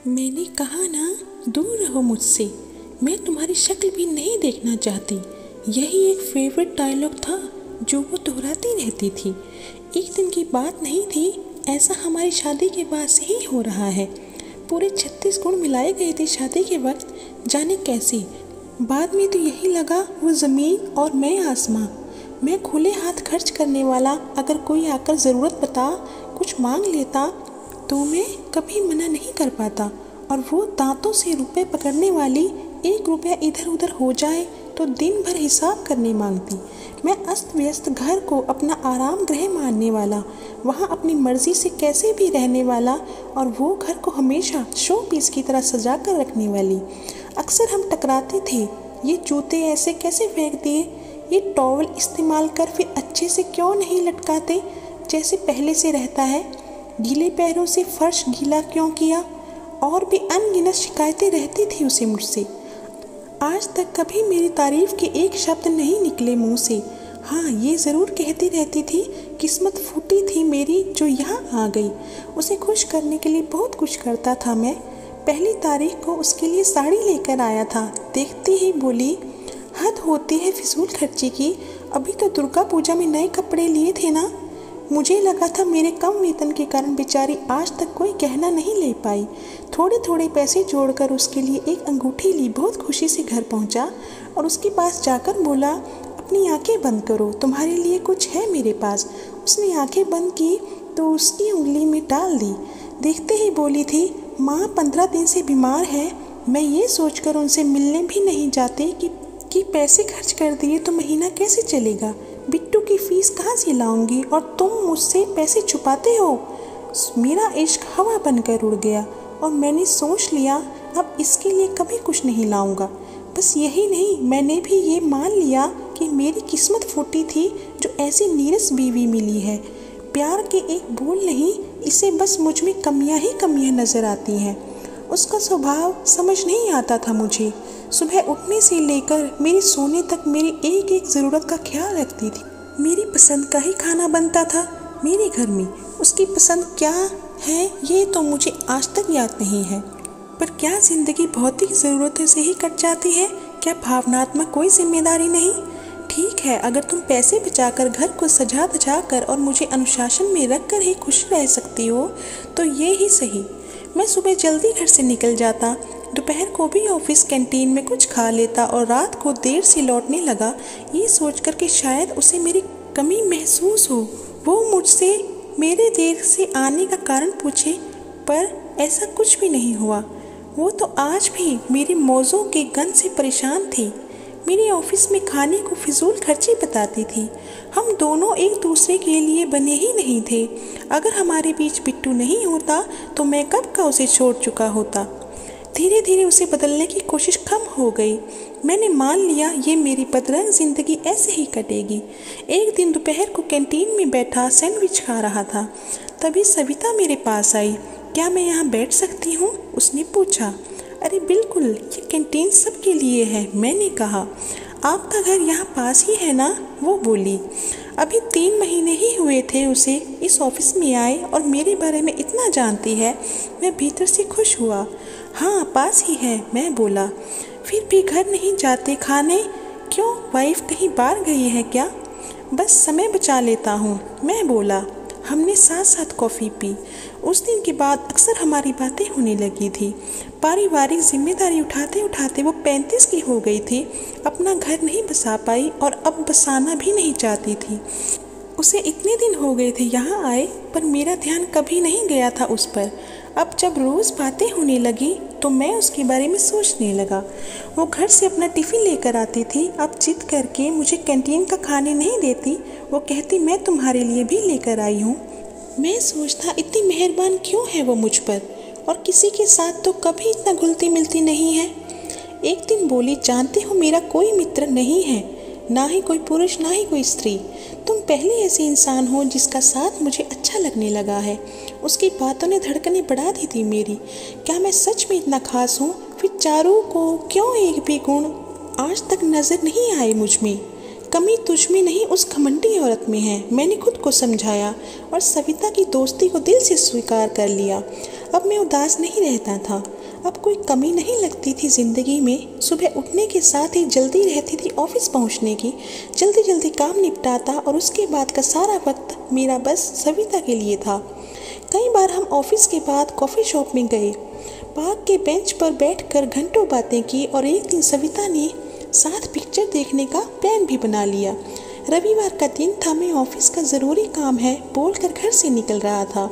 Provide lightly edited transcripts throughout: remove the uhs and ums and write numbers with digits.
मैंने कहा ना, दूर रहो मुझसे। मैं तुम्हारी शक्ल भी नहीं देखना चाहती। यही एक फेवरेट डायलॉग था जो वो दोहराती रहती थी। एक दिन की बात नहीं थी, ऐसा हमारी शादी के बाद से ही हो रहा है। पूरे 36 गुण मिलाए गए थे शादी के वक्त, जाने कैसे। बाद में तो यही लगा वो ज़मीन और मैं आसमां। मैं खुले हाथ खर्च करने वाला, अगर कोई आकर ज़रूरत बता कुछ मांग लेता तो मैं कभी मना नहीं कर पाता। और वो दांतों से रुपए पकड़ने वाली, 1 रुपया इधर उधर हो जाए तो दिन भर हिसाब करने मांगती। मैं अस्त व्यस्त घर को अपना आराम गृह मानने वाला, वहाँ अपनी मर्जी से कैसे भी रहने वाला, और वो घर को हमेशा शो पीस की तरह सजा कर रखने वाली। अक्सर हम टकराते थे। ये जूते ऐसे कैसे फेंक दिए, ये टॉवल इस्तेमाल कर फिर अच्छे से क्यों नहीं लटकाते जैसे पहले से रहता है, गीले पैरों से फर्श गीला क्यों किया, और भी अनगिनत शिकायतें रहती थी उसे मुझसे। आज तक कभी मेरी तारीफ के एक शब्द नहीं निकले मुंह से। हाँ, ये ज़रूर कहती रहती थी, किस्मत फूटी थी मेरी जो यहाँ आ गई। उसे खुश करने के लिए बहुत कुछ करता था मैं। पहली तारीख को उसके लिए साड़ी लेकर आया था। देखते ही बोली, हद होती है फिजूल खर्ची की, अभी तो दुर्गा पूजा में नए कपड़े लिए थे ना। मुझे लगा था मेरे कम वेतन के कारण बेचारी आज तक कोई गहना नहीं ले पाई। थोड़े थोड़े पैसे जोड़कर उसके लिए एक अंगूठी ली। बहुत खुशी से घर पहुंचा और उसके पास जाकर बोला, अपनी आंखें बंद करो, तुम्हारे लिए कुछ है मेरे पास। उसने आंखें बंद की तो उसकी उंगली में डाल दी। देखते ही बोली थी, माँ 15 दिन से बीमार है। मैं ये सोचकर उनसे मिलने भी नहीं जाती कि पैसे खर्च कर दिए तो महीना कैसे चलेगा। बिट्टू की फीस कहाँ से लाऊंगी, और तुम मुझसे पैसे छुपाते हो। मेरा इश्क हवा बनकर उड़ गया और मैंने सोच लिया अब इसके लिए कभी कुछ नहीं लाऊंगा। बस यही नहीं, मैंने भी ये मान लिया कि मेरी किस्मत फूटी थी जो ऐसी नीरस बीवी मिली है। प्यार के एक बोल नहीं, इसे बस मुझ में कमियां ही कमियां नज़र आती हैं। उसका स्वभाव समझ नहीं आता था मुझे। सुबह उठने से लेकर मेरे सोने तक मेरी एक एक ज़रूरत का ख्याल रखती थी। मेरी पसंद का ही खाना बनता था मेरे घर में। उसकी पसंद क्या है ये तो मुझे आज तक याद नहीं है। पर क्या ज़िंदगी भौतिक ज़रूरतों से ही कट जाती है? क्या भावनात्मक कोई जिम्मेदारी नहीं? ठीक है, अगर तुम पैसे बचाकर घर को सजा धजा कर और मुझे अनुशासन में रख कर ही खुश रह सकती हो तो ये ही सही। मैं सुबह जल्दी घर से निकल जाता, दोपहर को भी ऑफिस कैंटीन में कुछ खा लेता और रात को देर से लौटने लगा, ये सोचकर कि शायद उसे मेरी कमी महसूस हो। वो मुझसे मेरे देर से आने का कारण पूछे, पर ऐसा कुछ भी नहीं हुआ। वो तो आज भी मेरी मौजों के गंध से परेशान थी। मेरे ऑफिस में खाने को फिजूल खर्ची बताती थी। हम दोनों एक दूसरे के लिए बने ही नहीं थे। अगर हमारे बीच बिट्टू नहीं होता तो मैं कब का उसे छोड़ चुका होता। धीरे धीरे उसे बदलने की कोशिश कम हो गई। मैंने मान लिया ये मेरी बदरंग ज़िंदगी ऐसे ही कटेगी। एक दिन दोपहर को कैंटीन में बैठा सैंडविच खा रहा था, तभी सविता मेरे पास आई। क्या मैं यहाँ बैठ सकती हूँ? उसने पूछा। अरे बिल्कुल, ये कैंटीन सबके लिए है, मैंने कहा। आपका घर यहाँ पास ही है ना? वो बोली। अभी 3 महीने ही हुए थे उसे इस ऑफिस में आए और मेरे बारे में इतना जानती है। मैं भीतर से खुश हुआ। हाँ, पास ही है, मैं बोला। फिर भी घर नहीं जाते खाने? क्यों, वाइफ कहीं बाहर गई है क्या? बस समय बचा लेता हूँ, मैं बोला। हमने साथ साथ कॉफ़ी पी। उस दिन के बाद अक्सर हमारी बातें होने लगी थी। पारिवारिक जिम्मेदारी उठाते उठाते वो 35 की हो गई थी। अपना घर नहीं बसा पाई और अब बसाना भी नहीं चाहती थी। उसे इतने दिन हो गए थे यहाँ आए, पर मेरा ध्यान कभी नहीं गया था उस पर। अब जब रोज़ बातें होने लगी तो मैं उसके बारे में सोचने लगा। वो घर से अपना टिफ़िन लेकर आती थी। अब जिद करके मुझे कैंटीन का खाने नहीं देती। वो कहती, मैं तुम्हारे लिए भी लेकर आई हूँ। मैं सोचता, इतनी मेहरबान क्यों है वो मुझ पर, और किसी के साथ तो कभी इतना घुलती मिलती नहीं है। एक दिन बोली, जानते हो मेरा कोई मित्र नहीं है, ना ही कोई पुरुष ना ही कोई स्त्री। तुम पहले ऐसे इंसान हो जिसका साथ मुझे अच्छा लगने लगा है। उसकी बातों ने धड़कनें बढ़ा दी थी मेरी। क्या मैं सच में इतना खास हूँ? फिर चारू को क्यों एक भी गुण आज तक नज़र नहीं आए मुझ में? कमी तुझ में नहीं उस घमंडी औरत में है, मैंने खुद को समझाया और सविता की दोस्ती को दिल से स्वीकार कर लिया। अब मैं उदास नहीं रहता था, अब कोई कमी नहीं लगती थी ज़िंदगी में। सुबह उठने के साथ ही जल्दी रहती थी ऑफिस पहुंचने की, जल्दी जल्दी काम निपटाता और उसके बाद का सारा वक्त मेरा बस सविता के लिए था। कई बार हम ऑफिस के बाद कॉफ़ी शॉप में गए, पार्क के बेंच पर बैठकर घंटों बातें की और एक दिन सविता ने साथ पिक्चर देखने का प्लान भी बना लिया। रविवार का दिन था, मैं ऑफिस का ज़रूरी काम है बोलकर घर से निकल रहा था।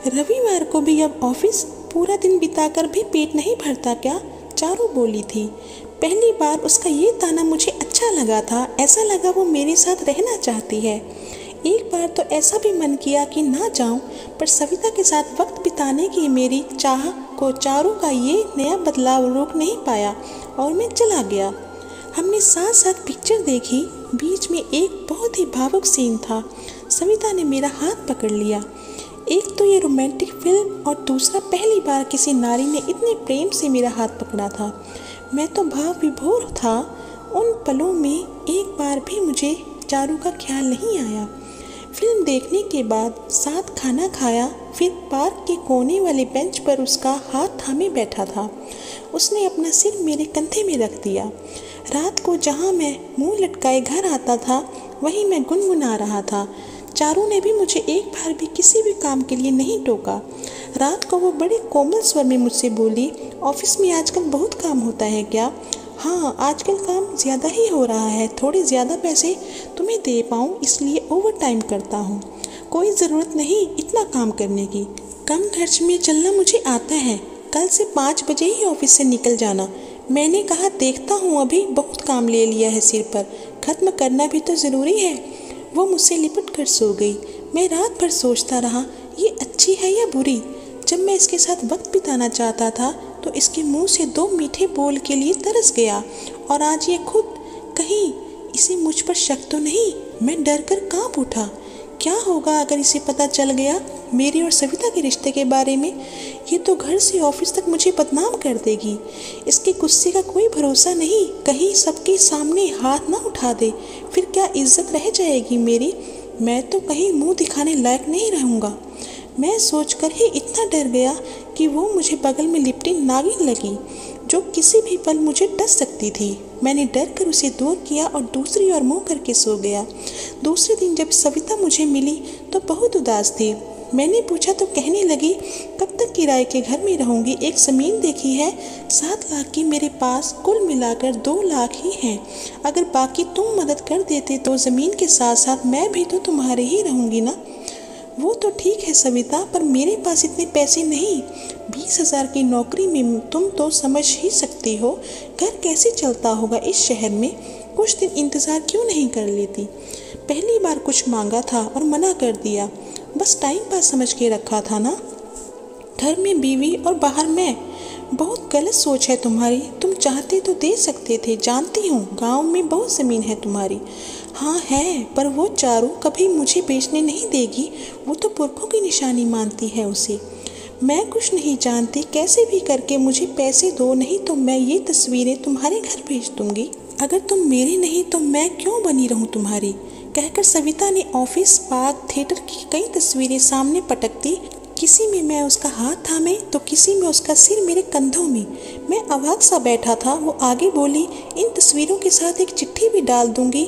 रविवार को भी अब ऑफिस पूरा दिन बिताकर भी पेट नहीं भरता क्या, चारू बोली थी। पहली बार उसका ये ताना मुझे अच्छा लगा था, ऐसा लगा वो मेरे साथ रहना चाहती है। एक बार तो ऐसा भी मन किया कि ना जाऊं, पर सविता के साथ वक्त बिताने की मेरी चाह को चारू का ये नया बदलाव रोक नहीं पाया और मैं चला गया। हमने साथ साथ पिक्चर देखी, बीच में एक बहुत ही भावुक सीन था। सविता ने मेरा हाथ पकड़ लिया। एक तो ये रोमांटिक फिल्म और दूसरा पहली बार किसी नारी ने इतने प्रेम से मेरा हाथ पकड़ा था। मैं तो भाव विभोर था। उन पलों में एक बार भी मुझे चारू का ख्याल नहीं आया। फिल्म देखने के बाद साथ खाना खाया, फिर पार्क के कोने वाले बेंच पर उसका हाथ थामे बैठा था। उसने अपना सिर मेरे कंधे में रख दिया। रात को जहाँ मैं मुंह लटकाए घर आता था, वहीं मैं गुनगुना रहा था। चारू ने भी मुझे एक बार भी किसी भी काम के लिए नहीं टोका। रात को वो बड़े कोमल स्वर में मुझसे बोली, ऑफिस में आजकल बहुत काम होता है क्या? हाँ, आजकल काम ज़्यादा ही हो रहा है, थोड़े ज़्यादा पैसे तुम्हें दे पाऊँ इसलिए ओवर टाइम करता हूँ। कोई ज़रूरत नहीं इतना काम करने की, कम खर्च में चलना मुझे आता है। कल से 5 बजे ही ऑफिस से निकल जाना। मैंने कहा देखता हूँ, अभी बहुत काम ले लिया है सिर पर, ख़त्म करना भी तो ज़रूरी है। वो मुझसे लिपट कर सो गई। मैं रात भर सोचता रहा, ये अच्छी है या बुरी। जब मैं इसके साथ वक्त बिताना चाहता था तो इसके मुंह से 2 मीठे बोल के लिए तरस गया, और आज ये खुद, कहीं इसे मुझ पर शक तो नहीं। मैं डर कर काँप उठा। क्या होगा अगर इसे पता चल गया मेरे और सविता के रिश्ते के बारे में? ये तो घर से ऑफिस तक मुझे बदनाम कर देगी। इसके गुस्से का कोई भरोसा नहीं, कहीं सबके सामने हाथ ना उठा दे, फिर क्या इज्जत रह जाएगी मेरी? मैं तो कहीं मुंह दिखाने लायक नहीं रहूँगा। मैं सोचकर ही इतना डर गया कि वो मुझे बगल में लिपटी नागिन लगी, जो किसी भी पल मुझे डस सकती थी। मैंने डर कर उसे दूर किया और दूसरी ओर मुँह करके सो गया। दूसरे दिन जब सविता मुझे मिली तो बहुत उदास थी। मैंने पूछा तो कहने लगी, कब तक किराए के घर में रहूँगी? एक ज़मीन देखी है 7 लाख की, मेरे पास कुल मिलाकर 2 लाख ही हैं। अगर बाकी तुम मदद कर देते तो ज़मीन के साथ साथ मैं भी तो तुम्हारे ही रहूँगी ना। वो तो ठीक है सविता, पर मेरे पास इतने पैसे नहीं। 20,000 की नौकरी में तुम तो समझ ही सकती हो घर कैसे चलता होगा इस शहर में। कुछ दिन इंतज़ार क्यों नहीं कर लेती? पहली बार कुछ मांगा था और मना कर दिया, बस टाइम पास समझ के रखा था ना। घर में बीवी और बाहर मैं। बहुत गलत सोच है तुम्हारी। तुम चाहते तो दे सकते थे, जानती हूँ गांव में बहुत ज़मीन है तुम्हारी। हाँ है, पर वो चारू कभी मुझे बेचने नहीं देगी। वो तो पुरखों की निशानी मानती है उसे। मैं कुछ नहीं जानती, कैसे भी करके मुझे पैसे दो, नहीं तो मैं ये तस्वीरें तुम्हारे घर भेज दूँगी। अगर तुम मेरी नहीं तो मैं क्यों बनी रहूँ तुम्हारी? कहकर सविता ने ऑफिस, पार्क, थिएटर की कई तस्वीरें सामने पटक दी। किसी में मैं उसका हाथ थामे तो किसी में उसका सिर मेरे कंधों में। मैं अवाक सा बैठा था। वो आगे बोली, इन तस्वीरों के साथ एक चिट्ठी भी डाल दूंगी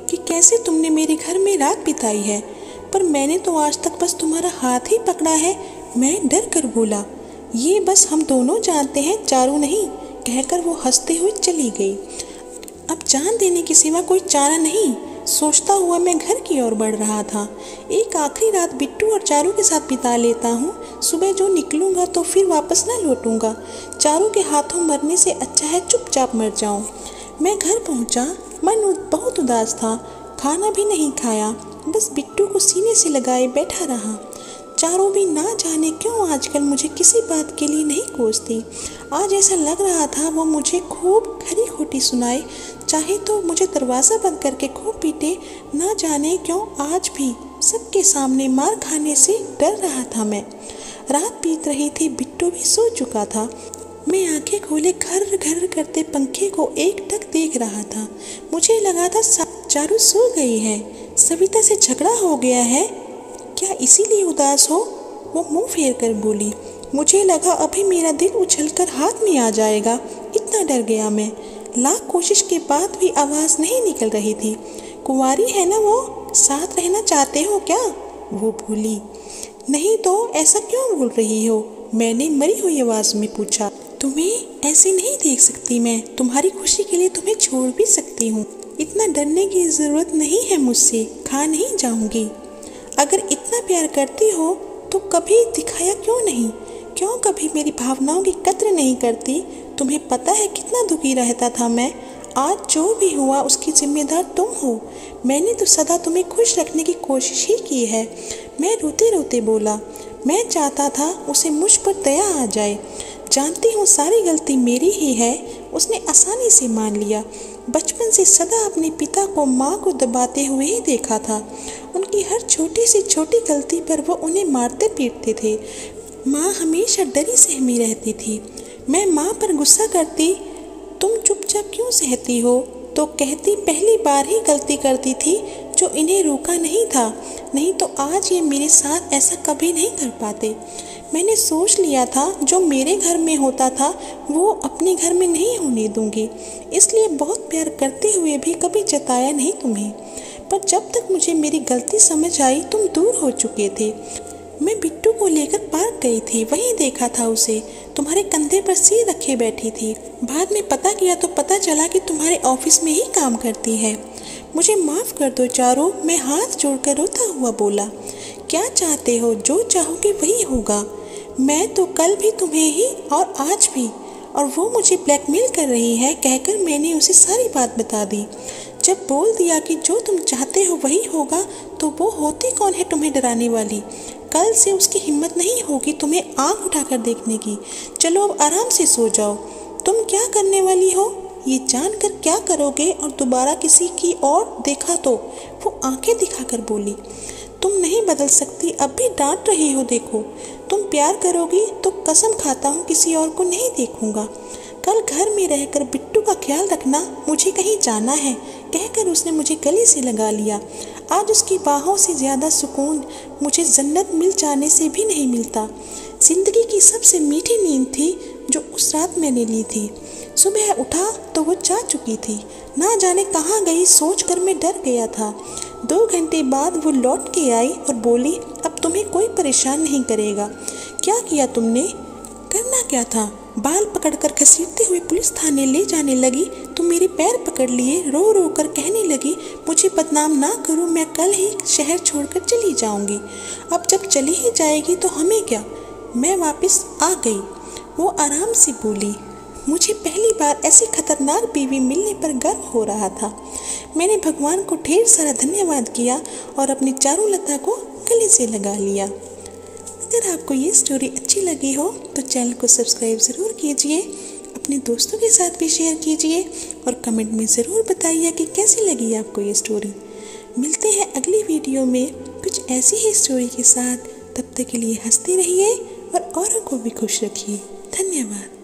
कि कैसे तुमने मेरे घर में रात बिताई है, पर मैंने तो आज तक बस तुम्हारा हाथ ही पकड़ा है। मैं डर कर बोला, ये बस हम दोनों जानते हैं, चारू नहीं। कहकर वो हंसते हुए चली गई। अब जान देने के सिवा कोई चारा नहीं, सोचता हुआ मैं घर की ओर बढ़ रहा था। एक आखिरी रात बिट्टू और चारू के साथ बिता लेता हूँ। सुबह जो निकलूँगा तो फिर वापस ना लौटूँगा। चारू के हाथों मरने से अच्छा है चुपचाप मर जाऊँ। मैं घर पहुँचा, मन बहुत उदास था। खाना भी नहीं खाया, बस बिट्टू को सीने से लगाए बैठा रहा। चारू भी ना जाने क्यों आजकल मुझे किसी बात के लिए नहीं कोसती। आज ऐसा लग रहा था वो मुझे खूब खरी खोटी सुनाए, चाहे तो मुझे दरवाज़ा बंद करके खूब पीटे। ना जाने क्यों आज भी सबके सामने मार खाने से डर रहा था मैं। रात बीत रही थी, बिट्टू भी सो चुका था। मैं आंखें खोले घर घर करते पंखे को एकटक देख रहा था। मुझे लगा था चारू सो गई है। सविता से झगड़ा हो गया है क्या, इसीलिए उदास हो? वो मुंह फेर कर बोली। मुझे लगा अभी मेरा दिल उछलकर हाथ में आ जाएगा, इतना डर गया मैं। लाख कोशिश के बाद भी आवाज़ नहीं निकल रही थी। कुंवारी है ना वो, साथ रहना चाहते हो क्या? वो बोली। नहीं तो ऐसा क्यों बोल रही हो? मैंने मरी हुई आवाज़ में पूछा। तुम्हें ऐसे नहीं देख सकती मैं, तुम्हारी खुशी के लिए तुम्हें छोड़ भी सकती हूँ। इतना डरने की ज़रूरत नहीं है मुझसे, खा नहीं जाऊँगी। अगर इतना प्यार करती हो तो कभी दिखाया क्यों नहीं? क्यों कभी मेरी भावनाओं की कद्र नहीं करती? तुम्हें पता है कितना दुखी रहता था मैं। आज जो भी हुआ उसकी जिम्मेदार तुम हो। मैंने तो सदा तुम्हें खुश रखने की कोशिश ही की है। मैं रोते रोते बोला। मैं चाहता था उसे मुझ पर दया आ जाए। जानती हूँ सारी गलती मेरी ही है। उसने आसानी से मान लिया। बचपन से सदा अपने पिता को माँ को दबाते हुए ही देखा था। उनकी हर छोटी से छोटी गलती पर वो उन्हें मारते पीटते थे। माँ हमेशा डरी सहमी रहती थी। मैं माँ पर गुस्सा करती, तुम चुपचाप क्यों सहती हो, तो कहती पहली बार ही गलती करती थी जो इन्हें रोका नहीं था, नहीं तो आज ये मेरे साथ ऐसा कभी नहीं कर पाते। मैंने सोच लिया था जो मेरे घर में होता था वो अपने घर में नहीं होने दूंगी, इसलिए बहुत प्यार करते हुए भी कभी जताया नहीं तुम्हें। पर जब तक मुझे मेरी गलती समझ आई तुम दूर हो चुके थे। मैं बिट्टू को लेकर पार्क गई थी, वहीं देखा था उसे, तुम्हारे कंधे पर सिर रखे बैठी थी। बाद में पता किया तो पता चला कि तुम्हारे ऑफिस में ही काम करती है। मुझे माफ़ कर दो चारू, मैं हाथ जोड़कर रोता हुआ बोला। क्या चाहते हो? जो चाहोगे वही होगा। मैं तो कल भी तुम्हें ही और आज भी, और वो मुझे ब्लैकमेल कर रही है कहकर मैंने उसे सारी बात बता दी। जब बोल दिया कि जो तुम चाहते हो वही होगा तो वो होती कौन है तुम्हें डराने वाली? कल से उसकी हिम्मत नहीं होगी तुम्हें आंख उठाकर देखने की। चलो अब आराम से सो जाओ। तुम क्या करने वाली हो ये जानकर क्या करोगे? और दोबारा किसी की ओर देखा तो वो आंखें दिखाकर बोली। तुम नहीं बदल सकती, अब भी डांट रही हो। देखो तुम प्यार करोगी तो कसम खाता हूँ किसी और को नहीं देखूंगा। कल घर में रहकर बिट्टू का ख्याल रखना, मुझे कहीं जाना है कहकर उसने मुझे गले से लगा लिया। आज उसकी बाहों से ज़्यादा सुकून मुझे जन्नत मिल जाने से भी नहीं मिलता। जिंदगी की सबसे मीठी नींद थी जो उस रात मैंने ली थी। सुबह उठा तो वो जा चुकी थी। ना जाने कहाँ गई सोचकर मैं डर गया था। 2 घंटे बाद वो लौट के आई और बोली, अब तुम्हें कोई परेशान नहीं करेगा। क्या किया तुमने? करना क्या था? बाल पकड़कर घसीटते हुए पुलिस थाने ले जाने लगी तो मेरे पैर पकड़ लिए, रो रो कर कहने लगी, मुझे बदनाम ना करो, मैं कल ही शहर छोड़कर चली जाऊंगी। अब जब चली ही जाएगी तो हमें क्या? मैं वापस आ गई। वो आराम से बोली। मुझे पहली बार ऐसी खतरनाक बीवी मिलने पर गर्व हो रहा था। मैंने भगवान को ढेर सारा धन्यवाद किया और अपनी चारुलता को गले से लगा लिया। अगर आपको ये स्टोरी अच्छी लगी हो तो चैनल को सब्सक्राइब ज़रूर कीजिए, अपने दोस्तों के साथ भी शेयर कीजिए और कमेंट में ज़रूर बताइए कि कैसी लगी आपको ये स्टोरी। मिलते हैं अगली वीडियो में कुछ ऐसी ही स्टोरी के साथ। तब तक के लिए हंसते रहिए और औरों को भी खुश रखिए। धन्यवाद।